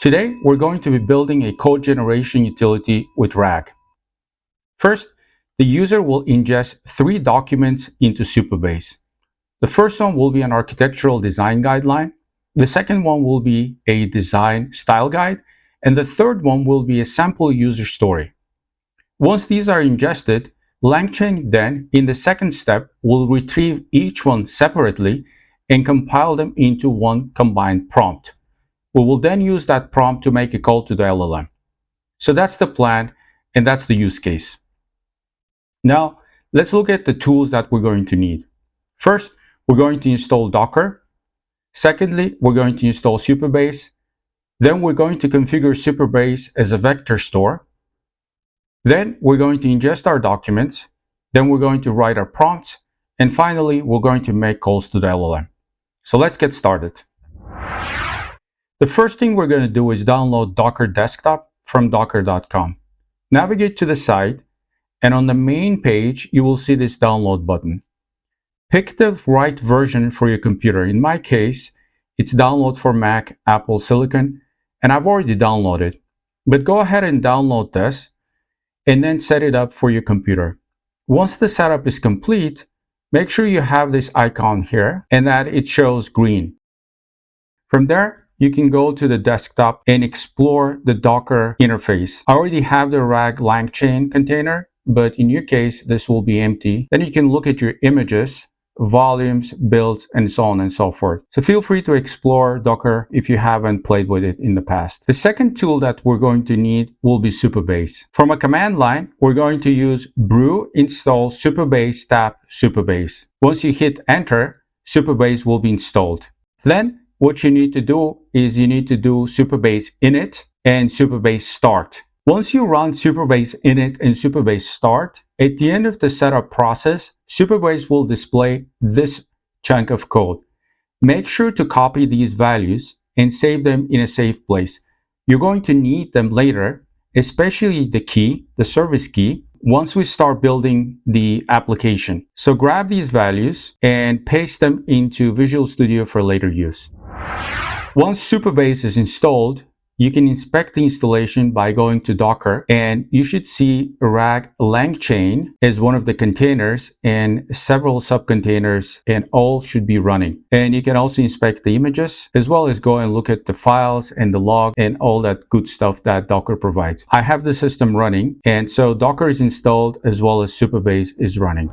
Today, we're going to be building a code generation utility with RAG. First, the user will ingest 3 documents into Supabase. The first one will be an architectural design guideline. The second one will be a design style guide. And the third one will be a sample user story. Once these are ingested, LangChain then, in the second step, will retrieve each one separately and compile them into one combined prompt. We will then use that prompt to make a call to the LLM. So that's the plan, and that's the use case. Now, let's look at the tools that we're going to need. First, we're going to install Docker. Secondly, we're going to install Supabase. Then we're going to configure Supabase as a vector store. Then we're going to ingest our documents. Then we're going to write our prompts. And finally, we're going to make calls to the LLM. So let's get started. The first thing we're going to do is download Docker Desktop from docker.com. Navigate to the site, and on the main page, you will see this download button. Pick the right version for your computer. In my case, it's download for Mac, Apple Silicon, and I've already downloaded. But go ahead and download this, and then set it up for your computer. Once the setup is complete, make sure you have this icon here and that it shows green. From there, you can go to the desktop and explore the Docker interface. I already have the RAG LangChain container, but in your case, this will be empty. Then you can look at your images, volumes, builds, and so on and so forth. So feel free to explore Docker if you haven't played with it in the past. The second tool that we're going to need will be Supabase. From a command line, we're going to use brew install Supabase tab Supabase. Once you hit enter, Supabase will be installed. Then what you need to do is you need to do Supabase init and Supabase start. Once you run Supabase init and Supabase start, at the end of the setup process, Supabase will display this chunk of code. Make sure to copy these values and save them in a safe place. You're going to need them later, especially the key, the service key, once we start building the application. So grab these values and paste them into Visual Studio for later use. Once Supabase is installed, you can inspect the installation by going to Docker, and you should see RAG LangChain as one of the containers and several subcontainers, and all should be running. And you can also inspect the images as well as go and look at the files and the log and all that good stuff that Docker provides. I have the system running, and so Docker is installed as well as Supabase is running.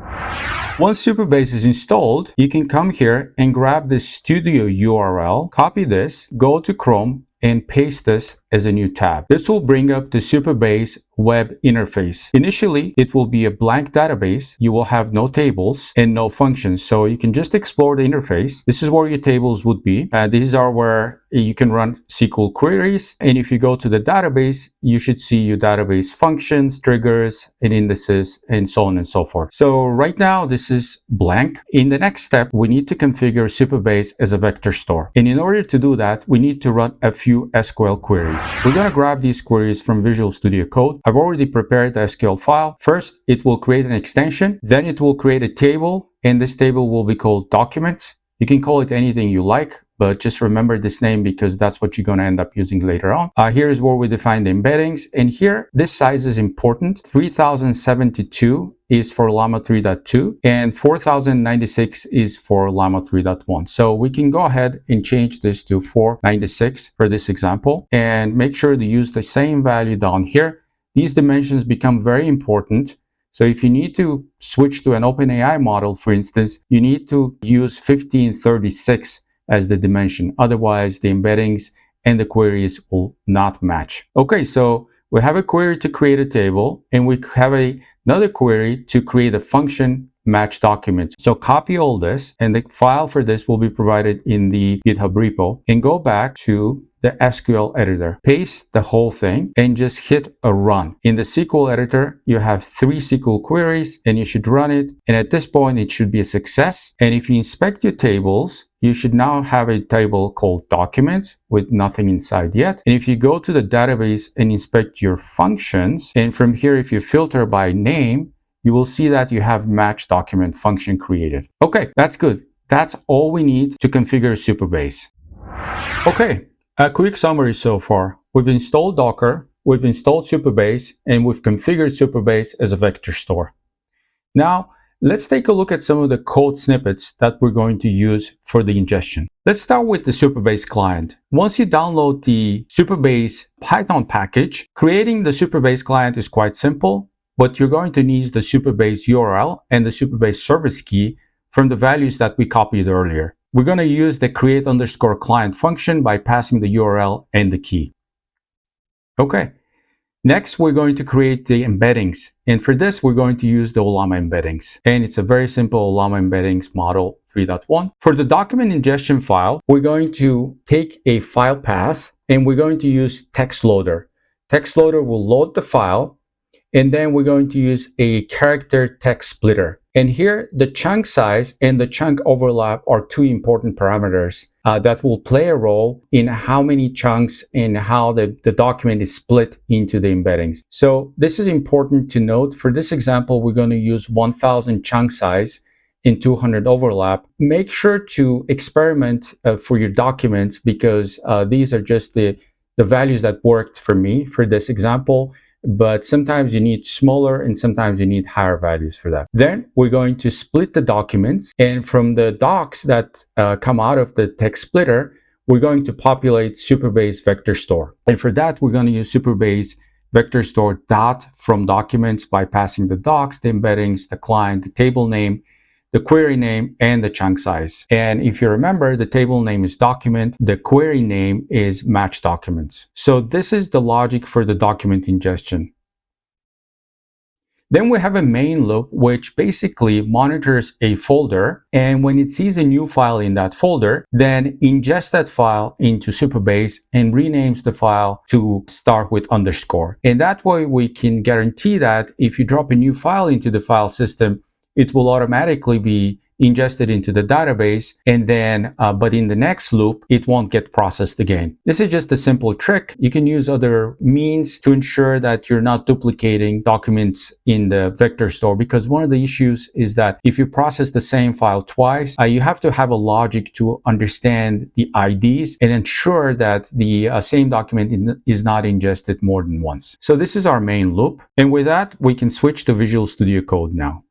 Once Supabase is installed, you can come here and grab the studio URL, copy this, go to Chrome, and paste this as a new tab. This will bring up the Supabase web interface. Initially, it will be a blank database. You will have no tables and no functions. So you can just explore the interface. This is where your tables would be. These are where you can run SQL queries. And if you go to the database, you should see your database functions, triggers, and indices, and so on and so forth. So right now, this is blank. In the next step, we need to configure Supabase as a vector store. And in order to do that, we need to run a few SQL queries. We're going to grab these queries from Visual Studio Code. I've already prepared the SQL file. First, it will create an extension. Then it will create a table, and this table will be called documents. You can call it anything you like, but just remember this name because that's what you're going to end up using later on. Here's where we define the embeddings. And here, this size is important. 3072 is for Llama 3.2 and 4096 is for Llama 3.1. So we can go ahead and change this to 496 for this example and make sure to use the same value down here. These dimensions become very important. So if you need to switch to an OpenAI model, for instance, you need to use 1536 as the dimension. Otherwise, the embeddings and the queries will not match. Okay, so we have a query to create a table, and we have another query to create a function match document. So copy all this, and the file for this will be provided in the GitHub repo, and go back to the SQL editor. Paste the whole thing and just hit a run. In the SQL editor, you have 3 SQL queries and you should run it. And at this point, it should be a success. And if you inspect your tables, you should now have a table called documents with nothing inside yet. And if you go to the database and inspect your functions, and from here, if you filter by name, you will see that you have match document function created. Okay, that's good. That's all we need to configure Supabase. Okay, A quick summary so far. We've installed Docker, we've installed Supabase, and we've configured Supabase as a vector store. Now, let's take a look at some of the code snippets that we're going to use for the ingestion. Let's start with the Supabase client. Once you download the Supabase Python package, creating the Supabase client is quite simple, but you're going to need the Supabase URL and the Supabase service key from the values that we copied earlier. We're going to use the create_client function by passing the URL and the key. Okay. Next, we're going to create the embeddings. And for this, we're going to use the Llama embeddings. And it's a very simple Llama embeddings model 3.1. For the document ingestion file, we're going to take a file path and we're going to use text loader. Text loader will load the file, and then we're going to use a character text splitter. And here, the chunk size and the chunk overlap are two important parameters that will play a role in how many chunks and how the document is split into the embeddings. So this is important to note. For this example, we're going to use 1000 chunk size and 200 overlap. Make sure to experiment for your documents, because these are just the values that worked for me for this example. But sometimes you need smaller and sometimes you need higher values for that. Then we're going to split the documents, and from the docs that come out of the text splitter, we're going to populate Supabase vector store. And for that, we're going to use Supabase vector store dot from documents by passing the docs, the embeddings, the client, the table name, the query name, and the chunk size. And if you remember, the table name is document, the query name is match documents. So this is the logic for the document ingestion. Then we have a main loop, which basically monitors a folder, and when it sees a new file in that folder, then ingests that file into Supabase and renames the file to start with underscore. And that way we can guarantee that if you drop a new file into the file system, it will automatically be ingested into the database, and then but in the next loop it won't get processed again. This is just a simple trick. You can use other means to ensure that you're not duplicating documents in the vector store, because one of the issues is that if you process the same file twice, you have to have a logic to understand the IDs and ensure that the same document is not ingested more than once. So this is our main loop, and with that we can switch to Visual Studio Code now.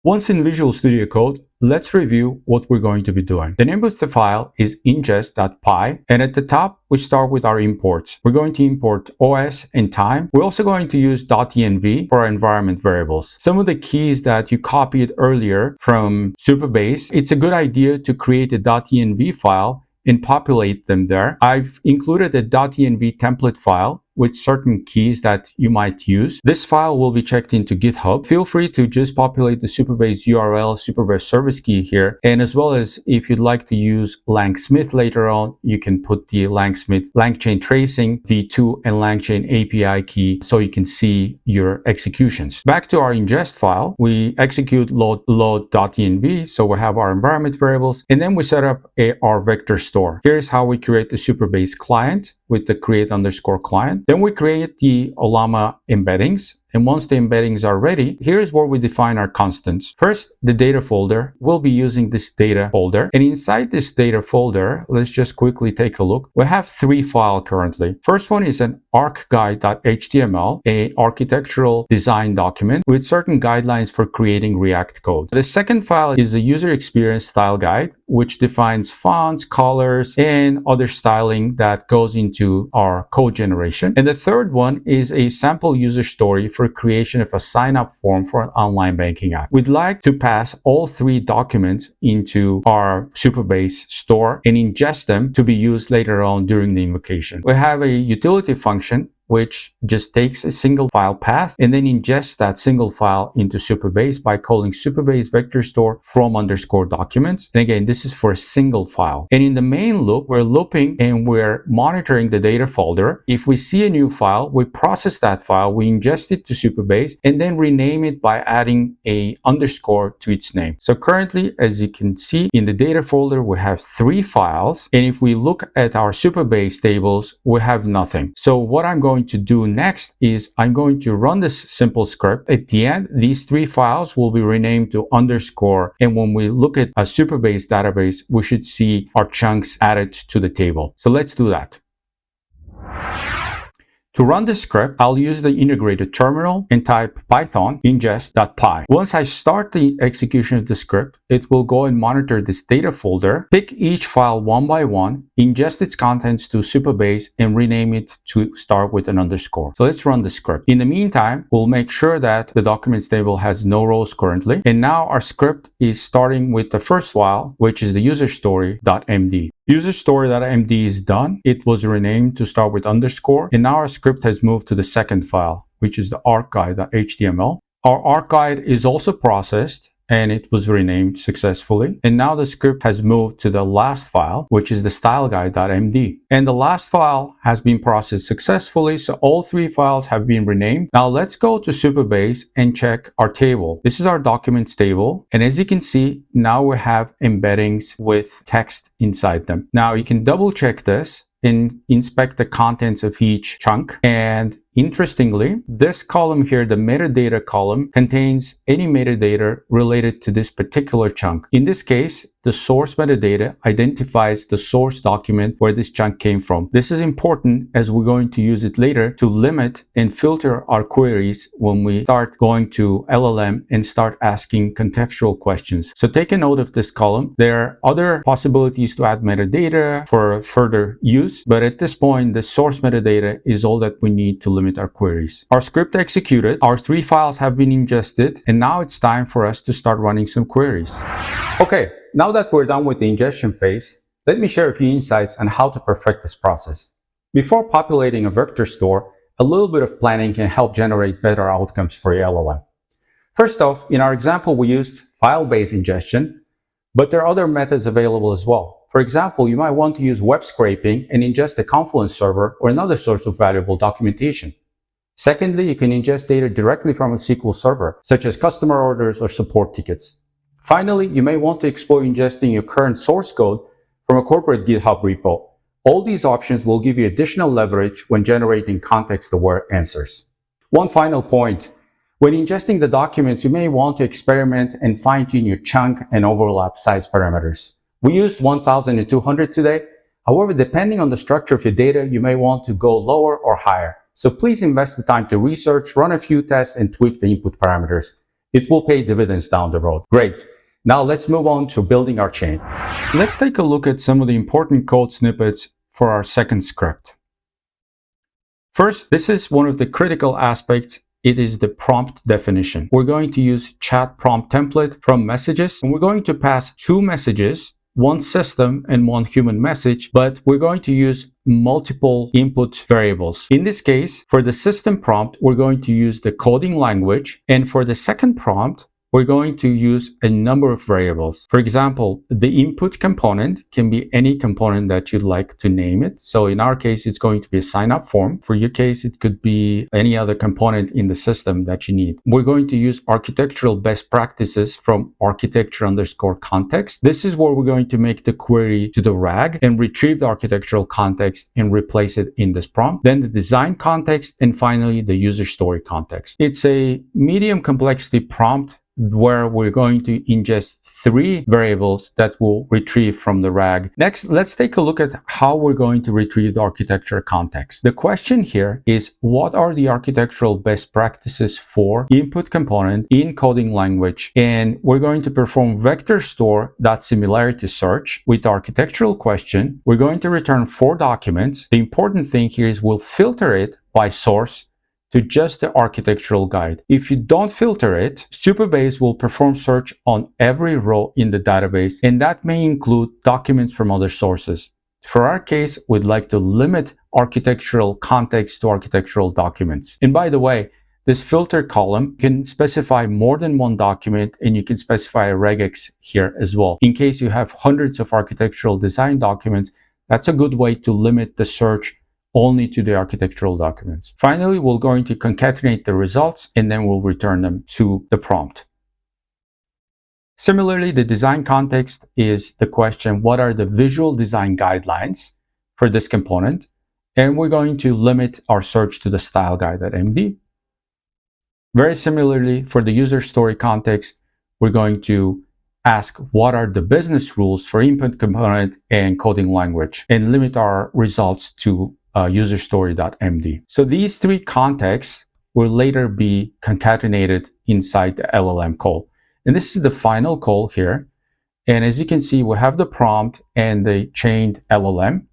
Once in Visual Studio Code, let's review what we're going to be doing. The name of the file is ingest.py, and at the top, we start with our imports. We're going to import OS and time. We're also going to use .env for our environment variables. Some of the keys that you copied earlier from Supabase, it's a good idea to create a .env file and populate them there. I've included a .env template file with certain keys that you might use. This file will be checked into GitHub. Feel free to just populate the Supabase URL, Supabase service key here. And as well as if you'd like to use LangSmith later on, you can put the LangChain tracing v2 and LangChain API key so you can see your executions. Back to our ingest file, we execute load.env. So we have our environment variables, and then we set up our vector store. Here's how we create the Supabase client with the create_client. Then we create the Llama embeddings. And once the embeddings are ready, here's where we define our constants. First, the data folder. We'll be using this data folder. And inside this data folder, let's just quickly take a look. We have 3 files currently. First one is an arcguide.html, an architectural design document with certain guidelines for creating React code. The second file is a user experience style guide, which defines fonts, colors, and other styling that goes into our code generation. And the third one is a sample user story for creation of a sign-up form for an online banking app. We'd like to pass all 3 documents into our Supabase store and ingest them to be used later on during the invocation. We have a utility function which just takes a single file path and then ingests that single file into Supabase by calling Supabase vector store from underscore documents. And again, this is for a single file. And in the main loop, we're looping and we're monitoring the data folder. If we see a new file, we process that file, we ingest it to Supabase, and then rename it by adding a underscore to its name. So currently, as you can see in the data folder, we have 3 files. And if we look at our Supabase tables, we have nothing. So what I'm going going to do next is I'm going to run this simple script. At the end, these 3 files will be renamed to underscore. And when we look at a Supabase database, we should see our chunks added to the table. So let's do that. To run this script, I'll use the integrated terminal and type python ingest.py. Once I start the execution of the script, it will go and monitor this data folder, pick each file one by one, ingest its contents to Supabase, and rename it to start with an underscore. So let's run the script. In the meantime, we'll make sure that the documents table has no rows currently. And now our script is starting with the first file, which is the userstory.md. Userstory.md is done. It was renamed to start with underscore. And now our script has moved to the second file, which is the arcguide.html. Our arcguide is also processed and it was renamed successfully. And now the script has moved to the last file, which is the styleguide.md. And the last file has been processed successfully, so all 3 files have been renamed. Now let's go to Supabase and check our table. This is our documents table. And as you can see, now we have embeddings with text inside them. Now you can double check this and inspect the contents of each chunk. And interestingly, this column here, the metadata column, contains any metadata related to this particular chunk. In this case, the source metadata identifies the source document where this chunk came from. This is important as we're going to use it later to limit and filter our queries when we start going to LLM and start asking contextual questions. So take a note of this column. There are other possibilities to add metadata for further use, but at this point, the source metadata is all that we need to limit our queries. Our script executed, our 3 files have been ingested, and now it's time for us to start running some queries. Okay, now that we're done with the ingestion phase, let me share a few insights on how to perfect this process. Before populating a vector store, a little bit of planning can help generate better outcomes for your LLM. First off, in our example, we used file-based ingestion, but there are other methods available as well. For example, you might want to use web scraping and ingest a Confluence server or another source of valuable documentation. Secondly, you can ingest data directly from a SQL server, such as customer orders or support tickets. Finally, you may want to explore ingesting your current source code from a corporate GitHub repo. All these options will give you additional leverage when generating context-aware answers. One final point. When ingesting the documents, you may want to experiment and fine-tune your chunk and overlap size parameters. We used 1,200 today. However, depending on the structure of your data, you may want to go lower or higher. So please invest the time to research, run a few tests, and tweak the input parameters. It will pay dividends down the road. Great. Now let's move on to building our chain. Let's take a look at some of the important code snippets for our second script. First, this is one of the critical aspects. It is the prompt definition. We're going to use chat prompt template from messages, and we're going to pass 2 messages, one system and one human message, but we're going to use multiple input variables. In this case, for the system prompt, we're going to use the coding language, and for the second prompt, we're going to use a number of variables. For example, the input component can be any component that you'd like to name it. So in our case, it's going to be a sign-up form. For your case, it could be any other component in the system that you need. We're going to use architectural best practices from architecture_context. This is where we're going to make the query to the RAG and retrieve the architectural context and replace it in this prompt. Then the design context, and finally the user story context. It's a medium complexity prompt where we're going to ingest 3 variables that we'll retrieve from the RAG. Next, let's take a look at how we're going to retrieve the architecture context. The question here is, what are the architectural best practices for input component in coding language? And we're going to perform vector store.similarity search with the architectural question. We're going to return 4 documents. The important thing here is we'll filter it by source to just the architectural guide. If you don't filter it, Supabase will perform search on every row in the database, and that may include documents from other sources. For our case, we'd like to limit architectural context to architectural documents. And by the way, this filter column can specify more than one document, and you can specify a regex here as well. In case you have hundreds of architectural design documents, that's a good way to limit the search only to the architectural documents. Finally, we're going to concatenate the results, and then we'll return them to the prompt. Similarly, the design context is the question, what are the visual design guidelines for this component? And we're going to limit our search to the style guide.md. Very similarly, for the user story context, we're going to ask what are the business rules for input component and coding language, and limit our results to userstory.md. So these three contexts will later be concatenated inside the LLM call. And this is the final call here. And as you can see, we have the prompt and the chained LLM.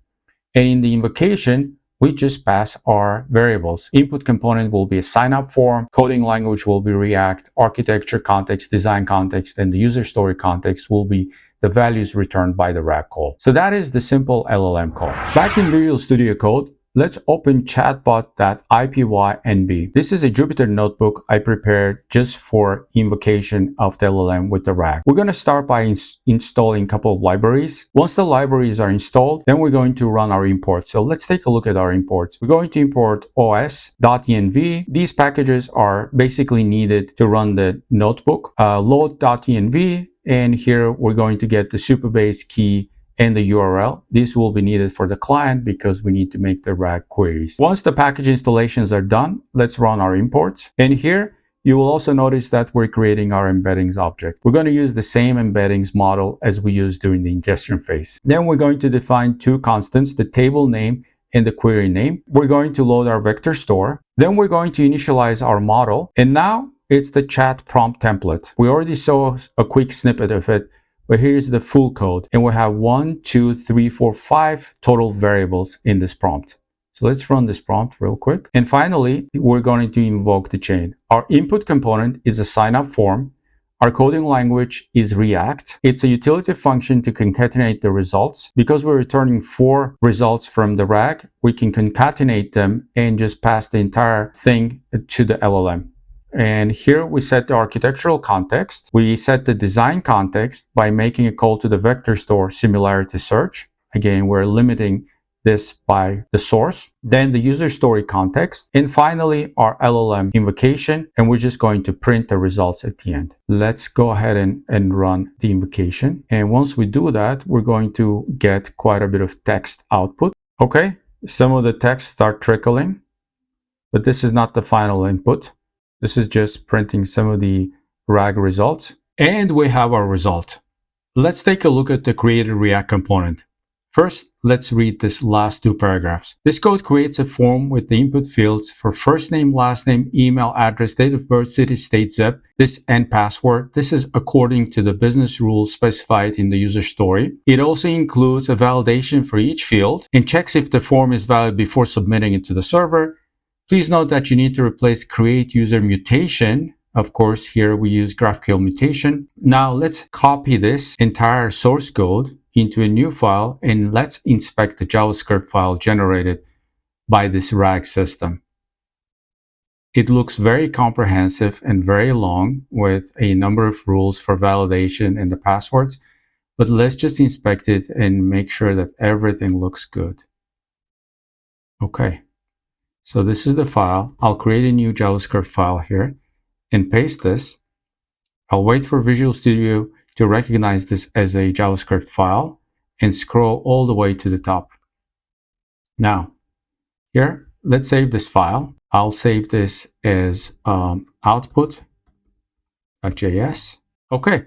And in the invocation, we just pass our variables. Input component will be a sign-up form, coding language will be React, architecture context, design context, and the user story context will be the values returned by the RAG call. So that is the simple LLM call. Back in Visual Studio Code, let's open chatbot.ipynb. This is a Jupyter notebook I prepared just for invocation of the LLM with the RAG. We're going to start by installing a couple of libraries. Once the libraries are installed, then we're going to run our imports. So let's take a look at our imports. We're going to import os.env. These packages are basically needed to run the notebook. Load.env, and here we're going to get the Supabase key and the URL. This will be needed for the client because we need to make the RAG queries. Once the package installations are done, let's run our imports. And here, you will also notice that we're creating our embeddings object. We're going to use the same embeddings model as we used during the ingestion phase. Then we're going to define two constants, the table name and the query name. We're going to load our vector store. Then we're going to initialize our model. And now it's the chat prompt template. We already saw a quick snippet of it, but here's the full code. And we have 1, 2, 3, 4, 5 total variables in this prompt. So let's run this prompt real quick. And finally, we're going to invoke the chain. Our input component is a sign-up form. Our coding language is React. It's a utility function to concatenate the results. Because we're returning 4 results from the RAG, we can concatenate them and just pass the entire thing to the LLM. And here we set the architectural context. We set the design context by making a call to the vector store similarity search. Again, we're limiting this by the source. Then the user story context. And finally, our LLM invocation. And we're just going to print the results at the end. Let's go ahead and run the invocation. And once we do that, we're going to get quite a bit of text output. Okay, some of the text start trickling, but this is not the final input. This is just printing some of the RAG results. And we have our result. Let's take a look at the created React component. First, let's read this last 2 paragraphs. This code creates a form with the input fields for first name, last name, email, address, date of birth, city, state, zip, this and password. This is according to the business rules specified in the user story. It also includes a validation for each field and checks if the form is valid before submitting it to the server. Please note that you need to replace create user mutation. Of course, here we use GraphQL mutation. Now let's copy this entire source code into a new file and let's inspect the JavaScript file generated by this RAG system. It looks very comprehensive and very long with a number of rules for validation and the passwords, but let's just inspect it and make sure that everything looks good. Okay. So this is the file. I'll create a new JavaScript file here and paste this. I'll wait for Visual Studio to recognize this as a JavaScript file and scroll all the way to the top. Now, here, let's save this file. I'll save this as output.js. Okay,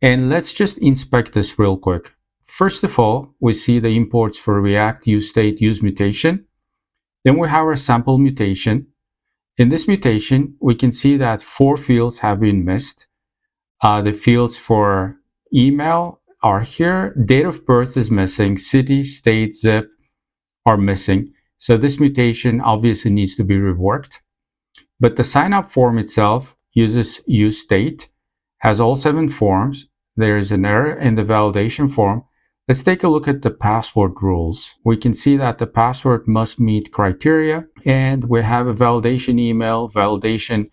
and let's just inspect this real quick. First of all, we see the imports for React, use state, use mutation. Then we have our sample mutation. In this mutation, we can see that 4 fields have been missed. The fields for email are here. Date of birth is missing. City, state, zip are missing. So this mutation obviously needs to be reworked. But the sign-up form itself uses use state, has all 7 forms. There is an error in the validation form. Let's take a look at the password rules. We can see that the password must meet criteria, and we have a validation email, validation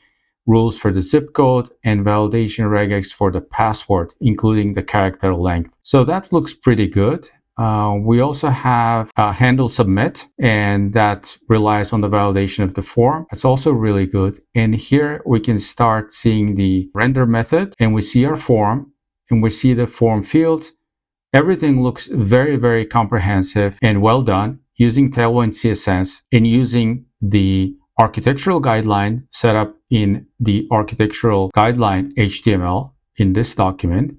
rules for the zip code, and validation regex for the password, including the character length. So that looks pretty good. We also have handle submit, and that relies on the validation of the form. That's also really good. And here we can start seeing the render method, and we see our form, and we see the form fields. Everything looks very, very comprehensive and well done. using Tailwind CSS and using the architectural guideline set up in the architectural guideline HTML in this document,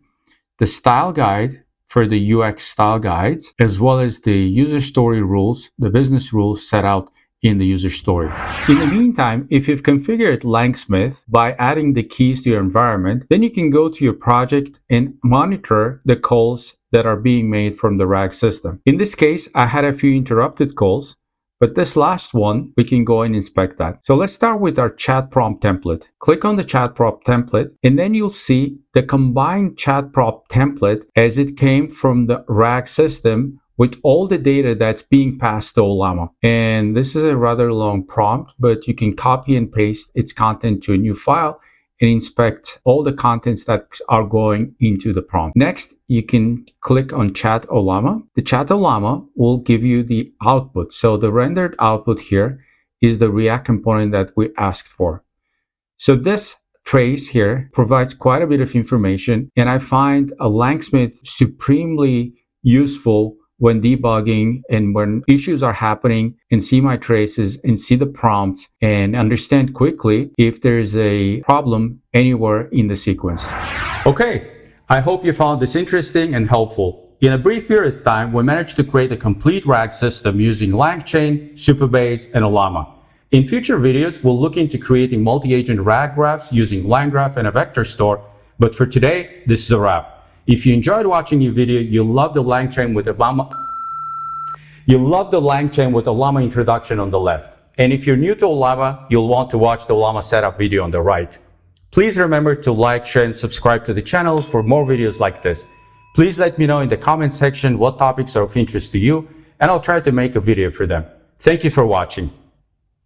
the style guide for the UX style guides, as well as the user story rules, the business rules set out in the user story. In the meantime, if you've configured Langsmith by adding the keys to your environment, then you can go to your project and monitor the calls that are being made from the RAG system. In this case, I had a few interrupted calls, but this last one, we can go and inspect that. So let's start with our chat prompt template. Click on the chat prompt template, and then you'll see the combined chat prompt template as it came from the RAG system with all the data that's being passed to Llama. And this is a rather long prompt, but you can copy and paste its content to a new file and inspect all the contents that are going into the prompt. Next, you can click on Chat Ollama. The Chat Ollama will give you the output. So the rendered output here is the React component that we asked for. So this trace here provides quite a bit of information, and I find a Langsmith supremely useful when debugging and when issues are happening, and see my traces and see the prompts and understand quickly if there's a problem anywhere in the sequence. Okay, I hope you found this interesting and helpful. In a brief period of time, we managed to create a complete RAG system using LangChain, Supabase, and Llama. In future videos, we'll look into creating multi-agent RAG graphs using LangGraph and a vector store, but for today, this is a wrap. If you enjoyed watching the video, you'll love the LangChain with Llama. You'll love the LangChain with the Llama introduction on the left. And if you're new to Llama, you'll want to watch the Llama setup video on the right. Please remember to like, share, and subscribe to the channel for more videos like this. Please let me know in the comment section what topics are of interest to you, and I'll try to make a video for them. Thank you for watching.